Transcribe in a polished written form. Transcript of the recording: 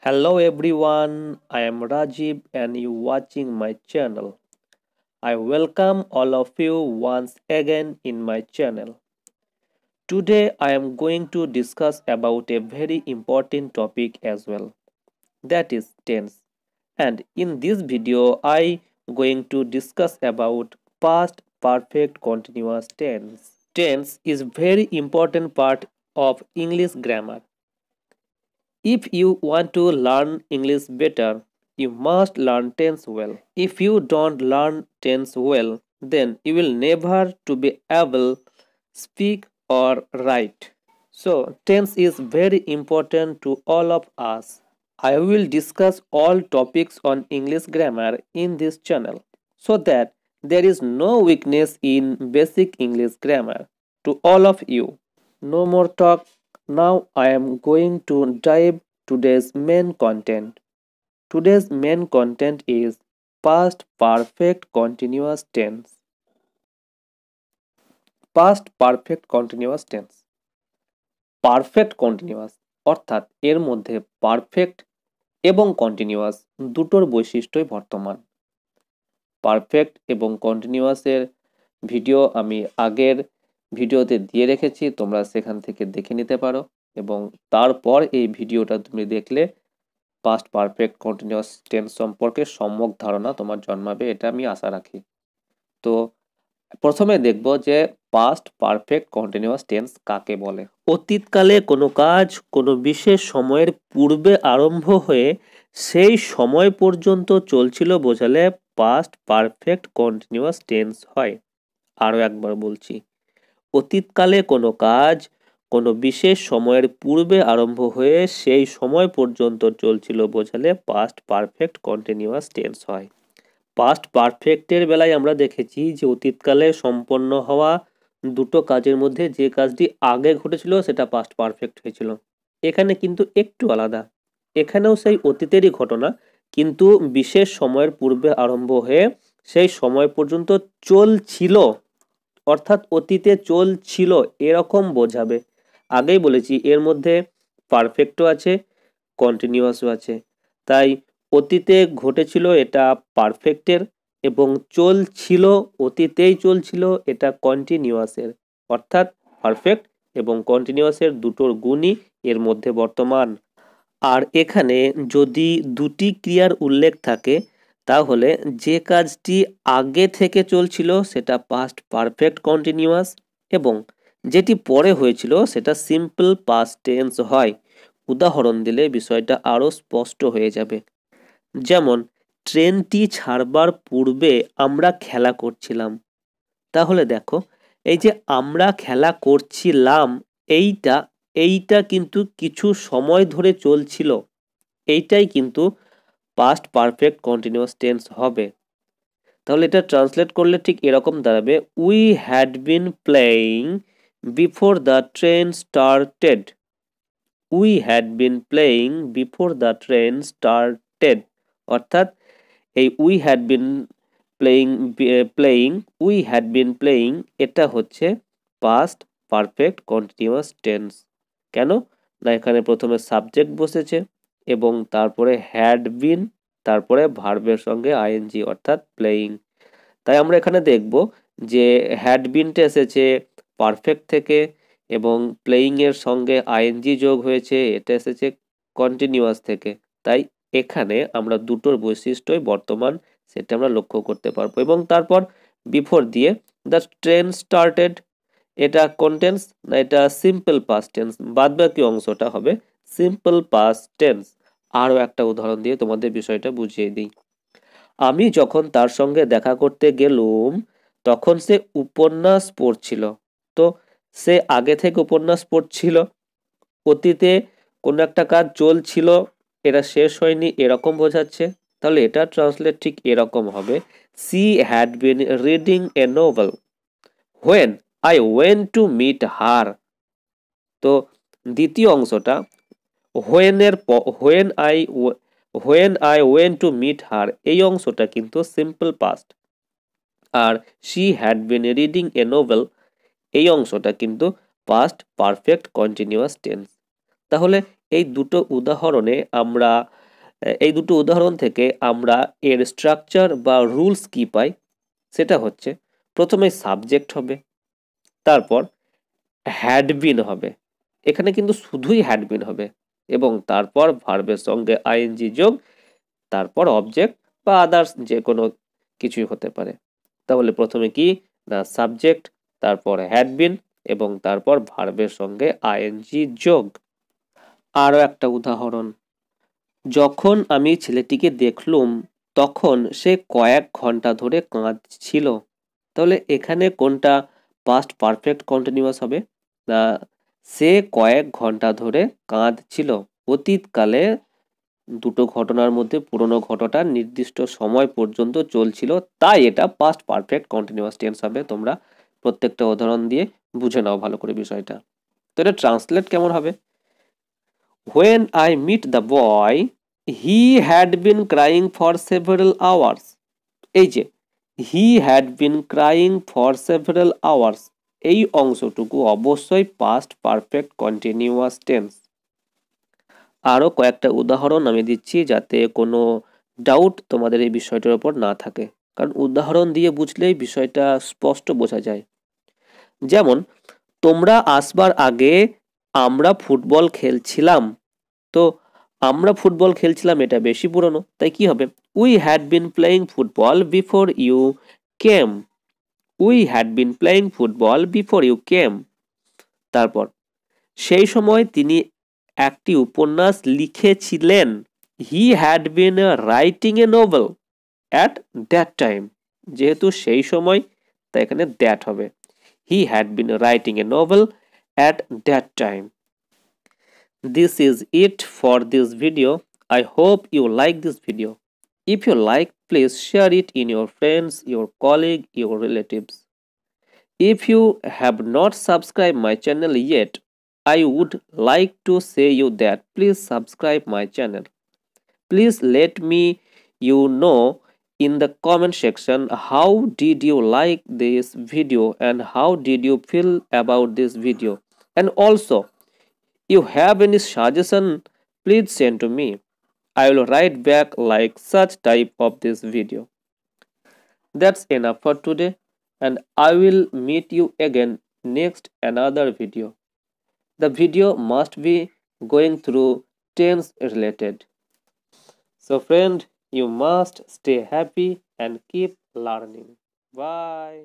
Hello everyone, I am Rajiv and you watching my channel. I welcome all of you once again in my channel. Today I am going to discuss about a very important topic as well. That is tense. And in this video I going to discuss about past perfect continuous tense. Tense is very important part of English grammar. If you want to learn English better, you must learn tense well. If you don't learn tense well, then you will never to be able speak or write. So tense is very important to all of us. I will discuss all topics on English grammar in this channel so that there is no weakness in basic English grammar to all of you. No more talk. Now I am going to dive today's main content. Today's main content is past perfect continuous tense. Past perfect continuous tense. Perfect continuous অর্থাৎ এর মধ্যে perfect এবং continuous দুটোর বৈশিষ্ট্যই বর্তমান। Perfect এবং কন্টিনিউয়াসের video আমি আগের ভিডিওতে দিয়ে রেখেছি, তোমরা সেখান থেকে দেখে নিতে পারো এবং তারপর এই ভিডিওটা তুমি দেখলে পাস্ট পারফেক্ট কন্টিনিউয়াস টেন্স সম্পর্কে সম্যক ধারণা তোমার জন্মাবে, এটা আমি আশা রাখি। তো প্রথমে দেখব যে পাস্ট পারফেক্ট কন্টিনিউয়াস টেন্স কাকে বলে। অতীতকালে কোনো কাজ কোনো বিশেষ সময়ের পূর্বে আরম্ভ হয়ে সেই সময় পর্যন্ত চলছিল বোঝালে পাস্ট পারফেক্ট কন্টিনিউয়াস টেন্স হয়। আরও একবার বলছি, অতীতকালে কোনো কাজ কোনো বিশেষ সময়ের পূর্বে আরম্ভ হয়ে সেই সময় পর্যন্ত চলছিল বোঝালে পাস্ট পারফেক্ট কন্টিনিউয়াস টেন্স হয়। পাস্ট পারফেক্টের বেলায় আমরা দেখেছি যে অতীতকালে সম্পন্ন হওয়া দুটো কাজের মধ্যে যে কাজটি আগে ঘটেছিল সেটা পাস্ট পারফেক্ট হয়েছিল। এখানে কিন্তু একটু আলাদা, এখানেও সেই অতীতেরই ঘটনা কিন্তু বিশেষ সময়ের পূর্বে আরম্ভ হয়ে সেই সময় পর্যন্ত চলছিল, অর্থাৎ অতীতে চলছিল এরকম বোঝাবে। আগেই বলেছি এর মধ্যে পারফেক্টও আছে কন্টিনিউয়াসও আছে, তাই অতীতে ঘটেছিল এটা পারফেক্টের এবং চলছিল অতীতেই চলছিল এটা কন্টিনিউয়াসের, অর্থাৎ পারফেক্ট এবং কন্টিনিউয়াসের দুটোর গুণই এর মধ্যে বর্তমান। আর এখানে যদি দুটি ক্রিয়ার উল্লেখ থাকে তাহলে যে কাজটি আগে থেকে চলছিল সেটা পাস্ট পারফেক্ট কন্টিনিউয়াস এবং যেটি পরে হয়েছিল সেটা সিম্পল পাস্ট টেন্স হয়। উদাহরণ দিলে বিষয়টা আরও স্পষ্ট হয়ে যাবে। যেমন ট্রেনটি ছাড়বার পূর্বে আমরা খেলা করছিলাম। তাহলে দেখো এই যে আমরা খেলা করছিলাম এইটা এইটা কিন্তু কিছু সময় ধরে চলছিল, এইটাই কিন্তু পাস্ট পারফেক্ট কন্টিনিউয়াস টেন্স হবে। তাহলে এটা ট্রান্সলেট করলে ঠিক এরকম দাঁড়াবে, we had been playing before the train started. We had been playing before the train started, অর্থাৎ এই we had been playing playing we had been playing এটা হচ্ছে পাস্ট পারফেক্ট কন্টিনিউয়াস টেন্স। কেন না এখানে প্রথমে সাবজেক্ট বসেছে এবং তারপরে হ্যাড বিন, তারপরে ভার্বের সঙ্গে আইএনজি অর্থাৎ প্লেয়িং। তাই আমরা এখানে দেখব যে হ্যাড বিনটা এসেছে পারফেক্ট থেকে এবং প্লেয়িং এর সঙ্গে আইএনজি যোগ হয়েছে, এটা এসেছে কন্টিনিউয়াস থেকে। তাই এখানে আমরা দুটোর বৈশিষ্ট্যই বর্তমান সেটা আমরা লক্ষ্য করতে পারবো। এবং তারপর বিফোর দিয়ে দ্য ট্রেন স্টার্টেড, এটা কন্টেন্স না এটা সিম্পল পাস্ট টেন্স, বাদবাকি অংশটা হবে সিম্পল পাস্ট টেন্স। আরও একটা উদাহরণ দিয়ে তোমাদের বিষয়টা বুঝিয়ে দিই। আমি যখন তার সঙ্গে দেখা করতে গেলুম তখন সে উপন্যাস পড়ছিল। তো সে আগে থেকে উপন্যাস পড়ছিল, অতীতে কোনো একটা কাজ চলছিল, এটা শেষ হয়নি এরকম বোঝাচ্ছে। তাহলে এটা ট্রান্সলেট ঠিক এরকম হবে, she had been reading a novel when I went to meet her. তো দ্বিতীয় অংশটা when I went to meet her, এই অংশটা কিন্তু সিম্পল পাস্ট। আর she had been reading a novel এই অংশটা কিন্তু পাস্ট পারফেক্ট কন্টিনিউয়াস টেন্স। তাহলে এই দুটো উদাহরণে আমরা এই দুটো উদাহরণ থেকে আমরা এর স্ট্রাকচার বা রুলস কি পাই, সেটা হচ্ছে প্রথমে সাবজেক্ট হবে, তারপর হ্যাড বিন হবে, এখানে কিন্তু শুধুই হ্যাড বিন হবে, এবং তারপর ভার্বের সঙ্গে আইএনজি যোগ, তারপর অবজেক্ট বা আদার্স যে কোনো কিছুই হতে পারে। তাহলে প্রথমে কি না সাবজেক্ট, তারপর হ্যাড বিন, এবং তারপর ভার্বের সঙ্গে আইএনজি যোগ। আরও একটা উদাহরণ, যখন আমি ছেলেটিকে দেখলুম তখন সে কয়েক ঘন্টা ধরে কাঁদছিল। তাহলে এখানে কোনটা পাস্ট পারফেক্ট কন্টিনিউয়াস হবে? না, সে কয়েক ঘন্টা ধরে কাঁদছিল। অতীতকালে দুটো ঘটনার মধ্যে পুরনো ঘটনাটা নির্দিষ্ট সময় পর্যন্ত চলছিল, তাই এটা পাস্ট পারফেক্ট কন্টিনিউয়াস টেন্স হবে। তোমরা প্রত্যেকটা উদাহরণ দিয়ে বুঝে নাও ভালো করে বিষয়টা। তো এটা ট্রান্সলেট কেমন হবে? When I meet the boy, he had been crying for several hours. এই যে he had been crying for several hours, এই অংশটুকু অবশ্যই পাস্ট পারফেক্ট কন্টিনিউয়াস টেন্স। আরও কয়েকটা উদাহরণ আমি দিচ্ছি যাতে কোনো ডাউট তোমাদের এই বিষয়টার উপর না থাকে, কারণ উদাহরণ দিয়ে বুঝলেই বিষয়টা স্পষ্ট বোঝা যায়। যেমন, তোমরা আসবার আগে আমরা ফুটবল খেলছিলাম। তো আমরা ফুটবল খেলছিলাম এটা বেশি পুরনো, তাই কি হবে? We had been playing football before you came. We had been playing football before you came. তারপর, সেই সময় তিনি একটি উপন্যাস লিখেছিলেন। He had been writing a novel at that time. যেহেতু সেই সময়, তাই এখানে দ্যাট হবে। He had been writing a novel at that time. This is it for this video. I hope you like this video. If you like, please share it in your friends, your colleague, your relatives. If you have not subscribed my channel yet, I would like to say you that please subscribe my channel. Please let me you know in the comment section how did you like this video and how did you feel about this video. And also, you have any suggestion, please send to me. I will write back like such type of this video. That's enough for today, and I will meet you again next another video. The video must be going through tense related. So friend, you must stay happy and keep learning. Bye.